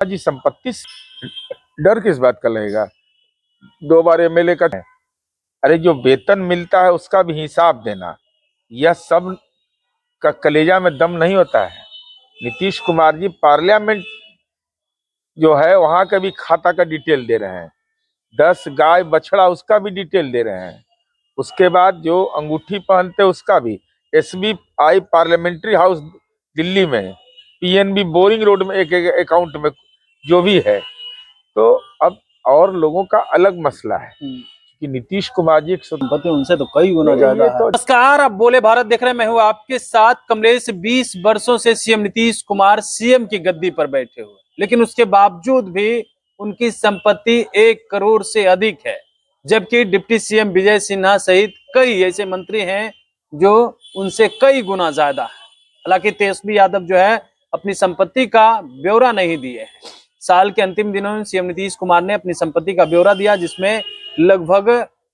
जी संपत्ति से डर किस बात का लगेगा? 2 बार एमएलए का। अरे जो वेतन मिलता है उसका भी हिसाब देना, यह सब का कलेजा में दम नहीं होता है। नीतीश कुमार जी पार्लियामेंट जो है वहां का भी खाता का डिटेल दे रहे हैं, 10 गाय बछड़ा उसका भी डिटेल दे रहे हैं। उसके बाद जो अंगूठी पहनते उसका भी, SBI पार्लियामेंट्री हाउस दिल्ली में, PNB बोरिंग रोड में एक अकाउंट में जो भी है। तो अब और लोगों का अलग मसला है कि नीतीश कुमार जी संपत्ति उनसे तो कई गुना ज्यादा है। नमस्कार, आप बोले भारत देख रहे हैं। मैं हूं आपके साथ कमलेश। 20 वर्षों से सीएम नीतीश कुमार सीएम की गद्दी पर बैठे हुए, लेकिन उसके बावजूद भी उनकी संपत्ति 1 करोड़ से अधिक है, जबकि डिप्टी सीएम विजय सिन्हा सहित कई ऐसे मंत्री हैं जो उनसे कई गुना ज्यादा है। हालांकि तेजस्वी यादव जो है अपनी संपत्ति का ब्यौरा नहीं दिए। साल के अंतिम दिनों में सीएम नीतीश कुमार ने अपनी संपत्ति का ब्यौरा दिया, जिसमें लगभग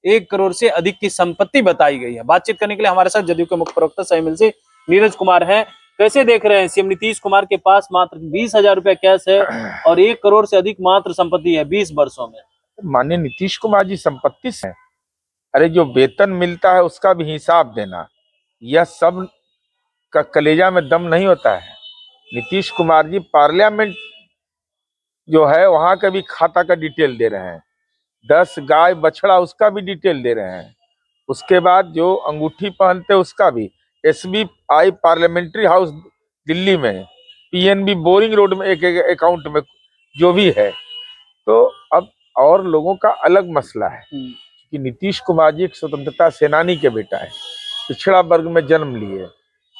1 करोड़ से अधिक की संपत्ति बताई गई है। बातचीत करने के लिए हमारे साथ जदयू के मुख्य प्रवक्ता शामिल से नीरज कुमार हैं। कैसे देख रहे हैं, सीएम नीतीश कुमार के पास मात्र 20,000 रुपए कैश है और 1 करोड़ से अधिक मात्र संपत्ति है 20 वर्षों में। माननीय नीतीश कुमार जी संपत्ति से, अरे जो वेतन मिलता है उसका भी हिसाब देना, यह सब का कलेजा में दम नहीं होता है। नीतीश कुमार जी पार्लियामेंट जो है वहां का भी खाता का डिटेल दे रहे हैं, 10 गाय बछड़ा उसका भी डिटेल दे रहे हैं। उसके बाद जो अंगूठी पहनते उसका भी, SBI पार्लियामेंट्री हाउस दिल्ली में, PNB बोरिंग रोड में एक अकाउंट में जो भी है। तो अब और लोगों का अलग मसला है कि नीतीश कुमार जी एक स्वतंत्रता सेनानी के बेटा है, पिछड़ा वर्ग में जन्म लिए,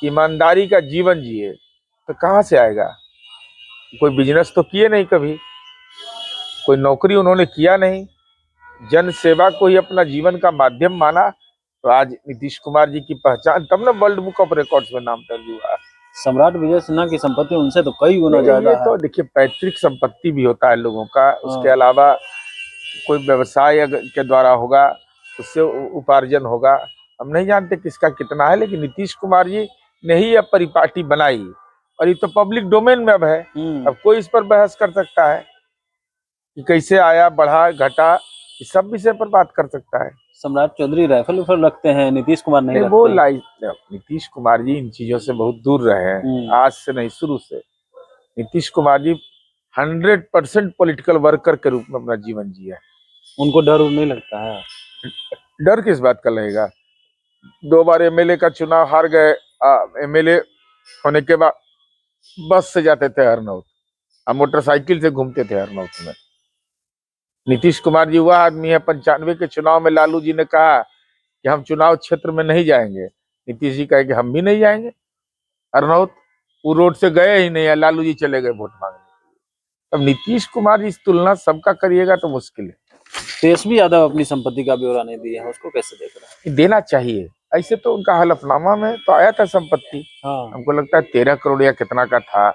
ईमानदारी का जीवन जिए, तो कहाँ से आएगा? कोई बिजनेस तो किए नहीं, कभी कोई नौकरी उन्होंने किया नहीं, जन सेवा को ही अपना जीवन का माध्यम माना। तो आज नीतीश कुमार जी की पहचान तब ना वर्ल्ड बुक ऑफ रिकॉर्ड्स में नाम दर्ज हुआ। सम्राट विजय सिन्हा की संपत्ति उनसे तो कई गुना ज्यादा है। तो देखिए, पैतृक संपत्ति भी होता है लोगों का, उसके अलावा कोई व्यवसाय के द्वारा होगा, उससे उपार्जन होगा। हम नहीं जानते किसका कितना है, लेकिन नीतीश कुमार जी ने ही अब परिपाटी बनाई और ये तो पब्लिक डोमेन में अब है। अब कोई इस पर बहस कर सकता है कि कैसे आया, बढ़ा, घटा, इस सब विषय पर बात कर सकता है। सम्राट चौधरी राइफल उफल रखते हैं, नीतीश कुमार नहीं रखते। वो नीतीश कुमार जी इन चीजों से बहुत दूर रहे हैं, आज से नहीं शुरू से। नीतीश कुमार जी 100% पॉलिटिकल वर्कर के रूप में अपना जीवन जिया। उनको डर नहीं लगता है? डर किस बात का लगेगा? 2 बार एमएलए का चुनाव हार गए। एमएलए होने के बाद बस से जाते थे हरनौत, अब मोटरसाइकिल से घूमते थे हरनौत में। नीतीश कुमार जी वह आदमी है, 95 के चुनाव में लालू जी ने कहा कि हम चुनाव क्षेत्र में नहीं जाएंगे, नीतीश जी कहे कि हम भी नहीं जाएंगे हरनौत। वो रोड से गए ही नहीं है, लालू जी चले गए वोट मांगने के लिए। अब नीतीश कुमार जी इस तुलना सबका करिएगा तो मुश्किल है। तेजस्वी यादव अपनी संपत्ति का ब्यौरा नहीं दिया है, उसको कैसे देख रहा है? देना चाहिए, ऐसे तो उनका हलफनामा में तो आया था संपत्ति। हमको लगता है 13 करोड़ या कितना का था।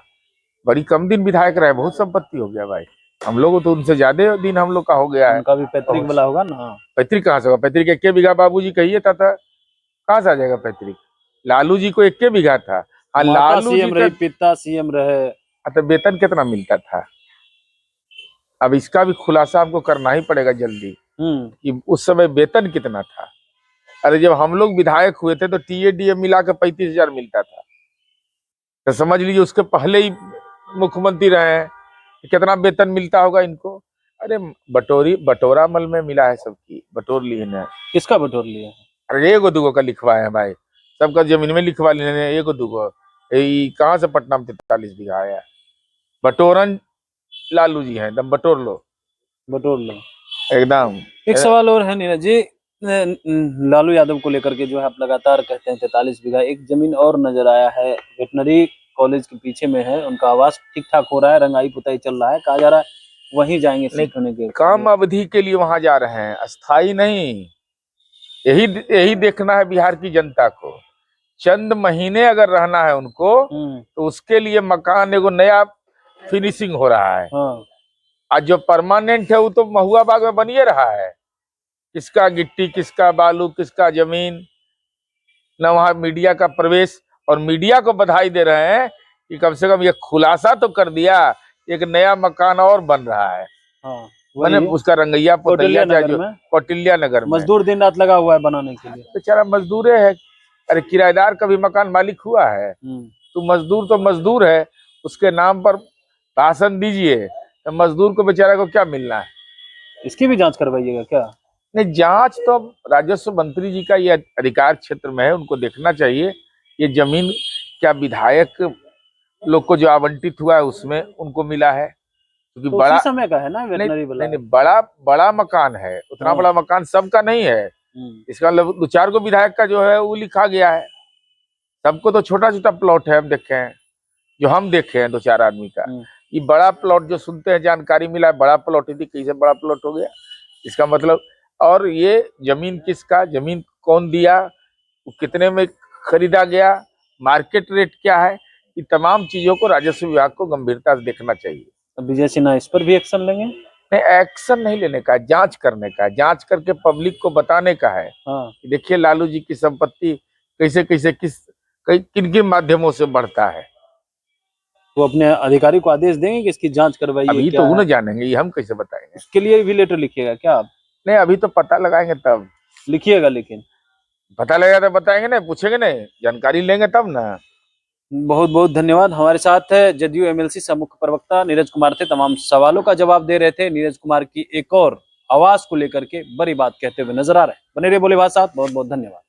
बड़ी कम दिन विधायक रहे, बहुत संपत्ति हो गया भाई। हम लोग तो उनसे ज्यादा दिन हम लोग का हो गया है। उनका भी पैतृक वाला होगा ना? पैतृक कहाँ से होगा? पैतृक 1 बीघा बाबूजी कहिए था, कहाँ से आ जाएगा पैतृक? लालू जी को 1 बीघा था। हाँ, लालू सीएम रहे, पिता सीएम रहे, तो वेतन कितना मिलता था? अब इसका भी खुलासा हमको करना ही पड़ेगा जल्दी कि उस समय वेतन कितना था। अरे जब हम लोग विधायक हुए थे तो TADA मिला के 35,000 मिलता था, तो समझ लीजिए उसके पहले ही मुख्यमंत्री रहे हैं, कितना वेतन मिलता होगा इनको। अरे बटोरा मल में मिला है सबकी, बटोर लिए है। किसका बटोर लिया है? अरे 1-2 का लिखवाए हैं भाई, सबका जमीन में लिखवा लिए 1-2। कहाँ से पटना में 43 बीघा आया? बटोरन लालू जी हैं, एकदम बटोर लो एकदम। एक सवाल और है नीरज जी, लालू यादव को लेकर के जो है आप लगातार कहते हैं 43 बीघा, एक जमीन और नजर आया है वेटनरी कॉलेज के पीछे में है, उनका आवास ठीक ठाक हो रहा है, रंगाई पुताई चल रहा है, कहा जा रहा है वहीं जाएंगे शिफ्ट होने के। कम अवधि के लिए वहां जा रहे हैं, अस्थाई नहीं। यही देखना है बिहार की जनता को। चंद महीने अगर रहना है उनको तो उसके लिए मकान एगो नया फिनिशिंग हो रहा है। आज जो परमानेंट है वो तो महुआ बाग में बनिए रहा है। किसका गिट्टी, किसका बालू, किसका जमीन, न वहां मीडिया का प्रवेश। और मीडिया को बधाई दे रहे हैं कि कम से कम ये खुलासा तो कर दिया एक नया मकान और बन रहा है, हाँ मैंने वही उसका रंगैया कौटिल्य पोतैया नगर जो में कौटिल्य नगर में मजदूर दिन रात लगा हुआ है बनाने के लिए। बेचारा मजदूरे है। अरे किराएदार का भी मकान मालिक हुआ है, तो मजदूर है, उसके नाम पर भाषण दीजिए, तो मजदूर को बेचारा को क्या मिलना है? इसकी भी जांच करवाइएगा क्या? नहीं, जांच तो राजस्व मंत्री जी का ये अधिकार क्षेत्र में है, उनको देखना चाहिए ये जमीन क्या विधायक लोग को जो आवंटित हुआ है उसमें उनको मिला है, क्योंकि तो बड़ा उसी समय का है ना नहीं वेटनरी वाला? नहीं नहीं बड़ा बड़ा मकान है, उतना हाँ। बड़ा मकान सबका नहीं है। इसका मतलब 2-4 को विधायक का जो है वो लिखा गया है, सबको तो छोटा छोटा प्लॉट है। हम देखे हैं, जो हम देखे हैं 2-4 आदमी का, ये बड़ा प्लॉट जो सुनते हैं जानकारी मिला है बड़ा प्लॉट है, कैसे बड़ा प्लॉट हो गया इसका मतलब। और ये जमीन किसका, जमीन कौन दिया, वो कितने में खरीदा गया, मार्केट रेट क्या है, ये तमाम चीजों को राजस्व विभाग को गंभीरता से देखना चाहिए। अब विजय सिन्हा इस पर भी एक्शन लेंगे? नहीं, एक्शन नहीं लेने का है, जांच करने का है, जांच करके पब्लिक को बताने का है हाँ कि देखिए लालू जी की संपत्ति कैसे कैसे किन किन माध्यमों से बढ़ता है। वो अपने अधिकारी को आदेश देंगे कि इसकी जांच करवाइए अभी क्या तो वो है? न जानेंगे, ये हम कैसे बताएंगे? उसके लिए भी लेटर लिखिएगा क्या आप? नहीं, अभी तो पता लगाएंगे तब लिखिएगा, लेकिन पता लगेगा तो बताएंगे, नहीं पूछेंगे, नहीं जानकारी लेंगे तब ना। बहुत बहुत धन्यवाद। हमारे साथ है जदयू एमएलसी सह मुख्य प्रवक्ता नीरज कुमार थे, तमाम सवालों का जवाब दे रहे थे। नीरज कुमार की एक और आवाज को लेकर के बड़ी बात कहते हुए नजर आ रहे हैं। बने रहिए बोले बात साथ, बहुत बहुत धन्यवाद।